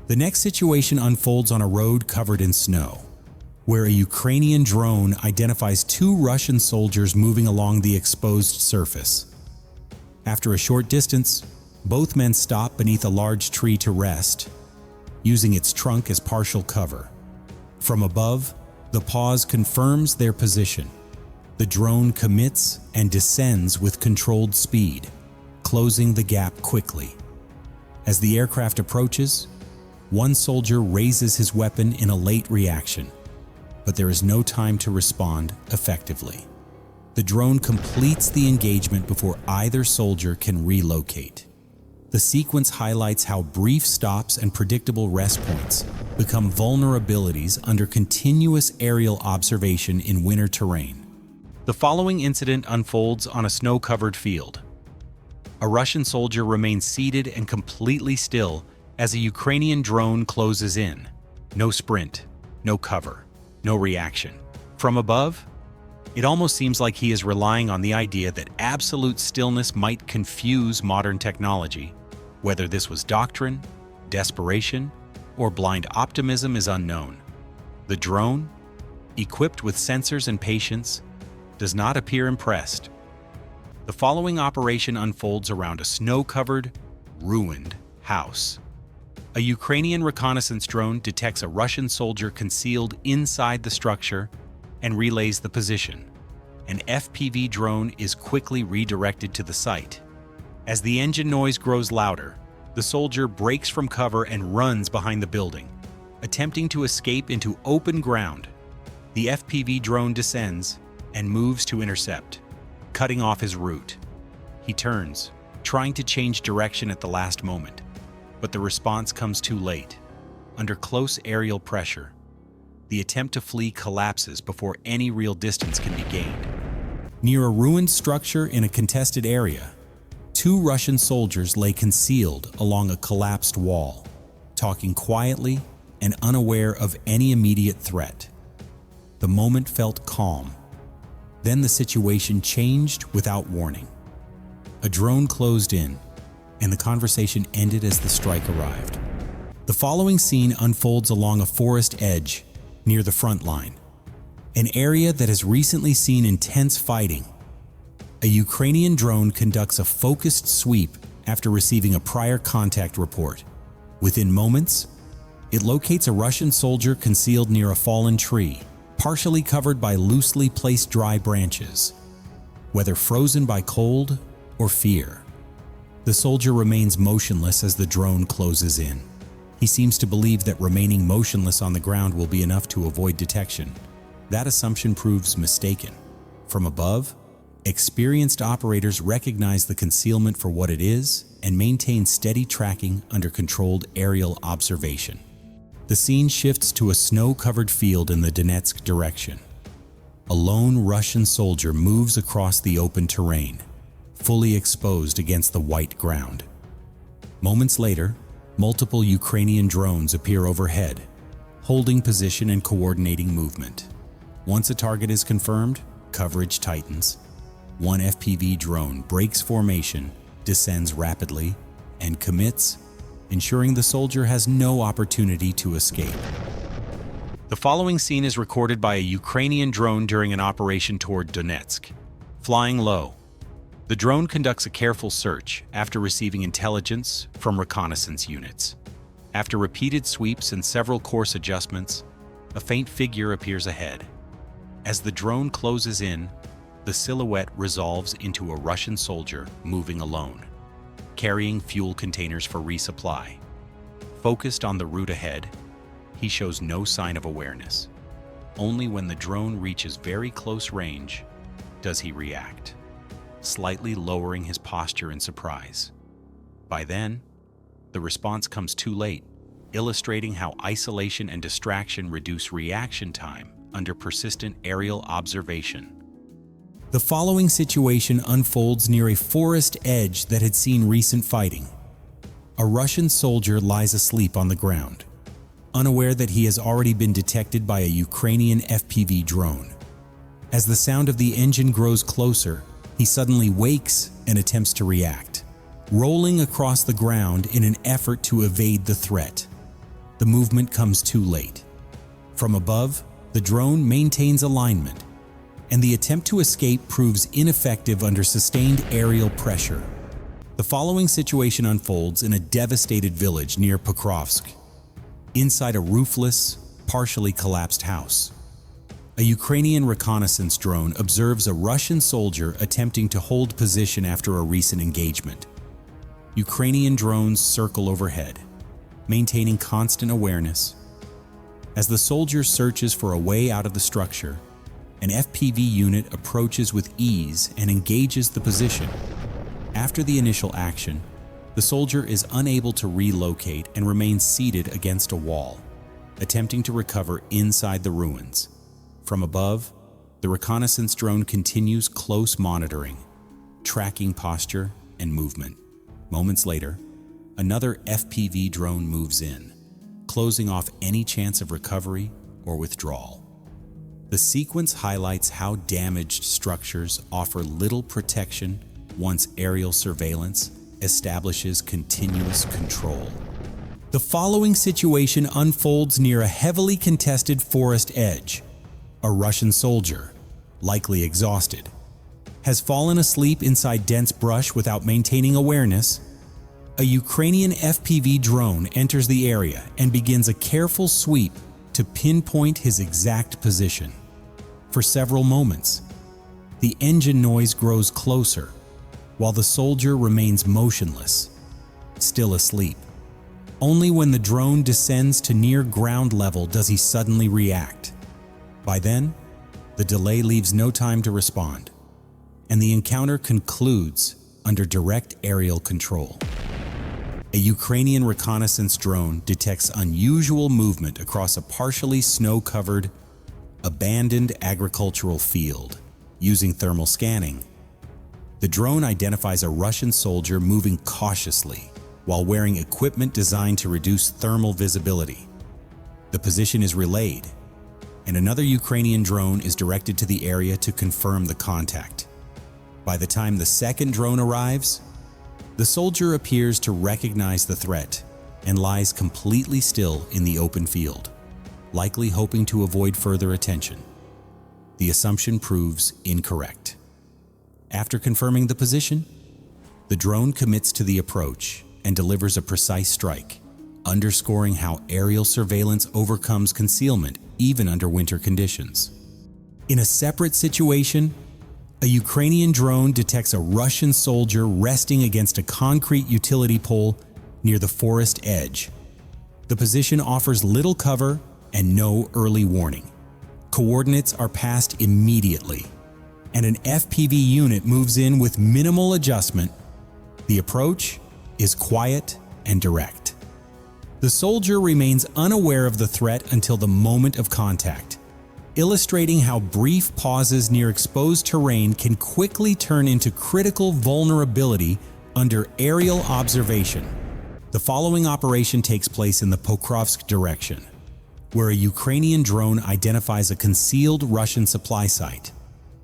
The next situation unfolds on a road covered in snow, where a Ukrainian drone identifies two Russian soldiers moving along the exposed surface. After a short distance, both men stop beneath a large tree to rest, using its trunk as partial cover. From above, the pause confirms their position. The drone commits and descends with controlled speed, closing the gap quickly. As the aircraft approaches, one soldier raises his weapon in a late reaction, but there is no time to respond effectively. The drone completes the engagement before either soldier can relocate. The sequence highlights how brief stops and predictable rest points become vulnerabilities under continuous aerial observation in winter terrain. The following incident unfolds on a snow-covered field. A Russian soldier remains seated and completely still as a Ukrainian drone closes in. No sprint, no cover, no reaction. From above, it almost seems like he is relying on the idea that absolute stillness might confuse modern technology. Whether this was doctrine, desperation, or blind optimism is unknown. The drone, equipped with sensors and patience, does not appear impressed. The following operation unfolds around a snow-covered, ruined house. A Ukrainian reconnaissance drone detects a Russian soldier concealed inside the structure and relays the position. An FPV drone is quickly redirected to the site. As the engine noise grows louder, the soldier breaks from cover and runs behind the building, attempting to escape into open ground. The FPV drone descends and moves to intercept, cutting off his route. He turns, trying to change direction at the last moment, but the response comes too late. Under close aerial pressure, the attempt to flee collapses before any real distance can be gained. Near a ruined structure in a contested area, two Russian soldiers lay concealed along a collapsed wall, talking quietly and unaware of any immediate threat. The moment felt calm. Then the situation changed without warning. A drone closed in, and the conversation ended as the strike arrived. The following scene unfolds along a forest edge near the front line, an area that has recently seen intense fighting. A Ukrainian drone conducts a focused sweep after receiving a prior contact report. Within moments, it locates a Russian soldier concealed near a fallen tree, partially covered by loosely placed dry branches, whether frozen by cold or fear. The soldier remains motionless as the drone closes in. He seems to believe that remaining motionless on the ground will be enough to avoid detection. That assumption proves mistaken. From above, experienced operators recognize the concealment for what it is and maintain steady tracking under controlled aerial observation. The scene shifts to a snow-covered field in the Donetsk direction. A lone Russian soldier moves across the open terrain, fully exposed against the white ground. Moments later, multiple Ukrainian drones appear overhead, holding position and coordinating movement. Once a target is confirmed, coverage tightens. One FPV drone breaks formation, descends rapidly, and commits, ensuring the soldier has no opportunity to escape. The following scene is recorded by a Ukrainian drone during an operation toward Donetsk. Flying low, the drone conducts a careful search after receiving intelligence from reconnaissance units. After repeated sweeps and several course adjustments, a faint figure appears ahead. As the drone closes in, the silhouette resolves into a Russian soldier moving alone, carrying fuel containers for resupply. Focused on the route ahead, he shows no sign of awareness. Only when the drone reaches very close range does he react, slightly lowering his posture in surprise. By then, the response comes too late, illustrating how isolation and distraction reduce reaction time under persistent aerial observation. The following situation unfolds near a forest edge that had seen recent fighting. A Russian soldier lies asleep on the ground, unaware that he has already been detected by a Ukrainian FPV drone. As the sound of the engine grows closer, he suddenly wakes and attempts to react, rolling across the ground in an effort to evade the threat. the movement comes too late. From above, the drone maintains alignment, and the attempt to escape proves ineffective under sustained aerial pressure. The following situation unfolds in a devastated village near Pokrovsk, inside a roofless, partially collapsed house. A Ukrainian reconnaissance drone observes a Russian soldier attempting to hold position after a recent engagement. Ukrainian drones circle overhead, maintaining constant awareness. As the soldier searches for a way out of the structure, an FPV unit approaches with ease and engages the position. After the initial action, the soldier is unable to relocate and remains seated against a wall, attempting to recover inside the ruins. From above, the reconnaissance drone continues close monitoring, tracking posture and movement. Moments later, another FPV drone moves in, closing off any chance of recovery or withdrawal. The sequence highlights how damaged structures offer little protection once aerial surveillance establishes continuous control. The following situation unfolds near a heavily contested forest edge. A Russian soldier, likely exhausted, has fallen asleep inside dense brush without maintaining awareness. A Ukrainian FPV drone enters the area and begins a careful sweep to pinpoint his exact position. For several moments, the engine noise grows closer, while the soldier remains motionless, still asleep. Only when the drone descends to near ground level does he suddenly react. By then, the delay leaves no time to respond, and the encounter concludes under direct aerial control. A Ukrainian reconnaissance drone detects unusual movement across a partially snow-covered, abandoned agricultural field. Using thermal scanning, the drone identifies a Russian soldier moving cautiously while wearing equipment designed to reduce thermal visibility. The position is relayed, and another Ukrainian drone is directed to the area to confirm the contact. By the time the second drone arrives, the soldier appears to recognize the threat and lies completely still in the open field, likely hoping to avoid further attention. The assumption proves incorrect. After confirming the position, the drone commits to the approach and delivers a precise strike, underscoring how aerial surveillance overcomes concealment even under winter conditions. In a separate situation, a Ukrainian drone detects a Russian soldier resting against a concrete utility pole near the forest edge. The position offers little cover and no early warning. Coordinates are passed immediately, and an FPV unit moves in with minimal adjustment. The approach is quiet and direct. The soldier remains unaware of the threat until the moment of contact, illustrating how brief pauses near exposed terrain can quickly turn into critical vulnerability under aerial observation. The following operation takes place in the Pokrovsk direction, where a Ukrainian drone identifies a concealed Russian supply site.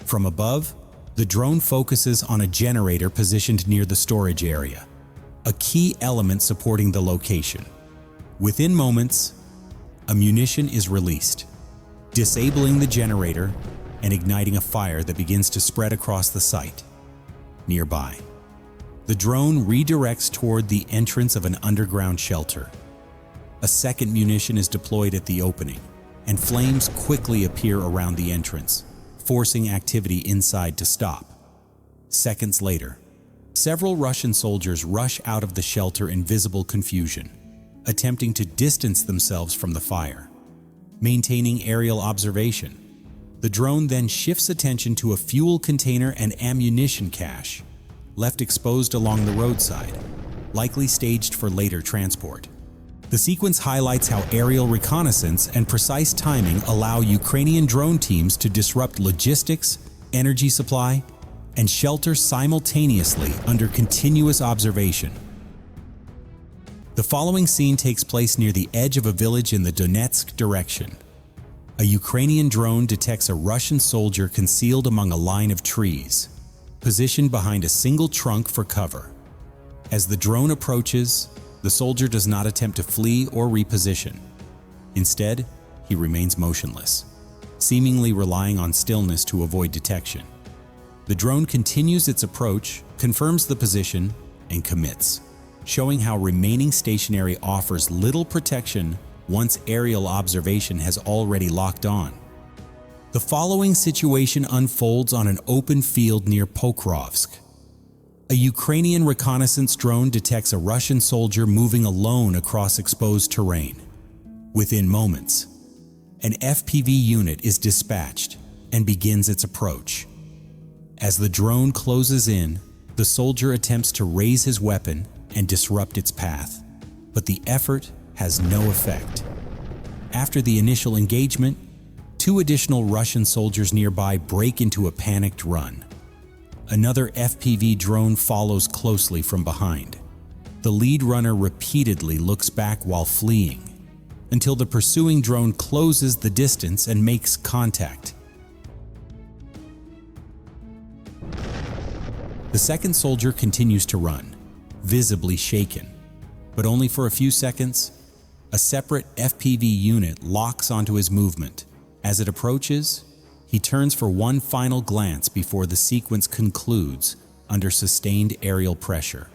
From above, the drone focuses on a generator positioned near the storage area, a key element supporting the location. Within moments, a munition is released, disabling the generator and igniting a fire that begins to spread across the site. Nearby, the drone redirects toward the entrance of an underground shelter. A second munition is deployed at the opening, and flames quickly appear around the entrance, forcing activity inside to stop. Seconds later, several Russian soldiers rush out of the shelter in visible confusion, attempting to distance themselves from the fire. Maintaining aerial observation, the drone then shifts attention to a fuel container and ammunition cache, left exposed along the roadside, likely staged for later transport. The sequence highlights how aerial reconnaissance and precise timing allow Ukrainian drone teams to disrupt logistics, energy supply, and shelter simultaneously under continuous observation. The following scene takes place near the edge of a village in the Donetsk direction. A Ukrainian drone detects a Russian soldier concealed among a line of trees, positioned behind a single trunk for cover. As the drone approaches, the soldier does not attempt to flee or reposition. Instead, he remains motionless, seemingly relying on stillness to avoid detection. The drone continues its approach, confirms the position, and commits, showing how remaining stationary offers little protection once aerial observation has already locked on. The following situation unfolds on an open field near Pokrovsk. A Ukrainian reconnaissance drone detects a Russian soldier moving alone across exposed terrain. Within moments, an FPV unit is dispatched and begins its approach. As the drone closes in, the soldier attempts to raise his weapon and disrupt its path, but the effort has no effect. After the initial engagement, 2 additional Russian soldiers nearby break into a panicked run. Another FPV drone follows closely from behind. The lead runner repeatedly looks back while fleeing, until the pursuing drone closes the distance and makes contact. The second soldier continues to run, visibly shaken, but only for a few seconds. A separate FPV unit locks onto his movement. As it approaches, he turns for one final glance before the sequence concludes under sustained aerial pressure.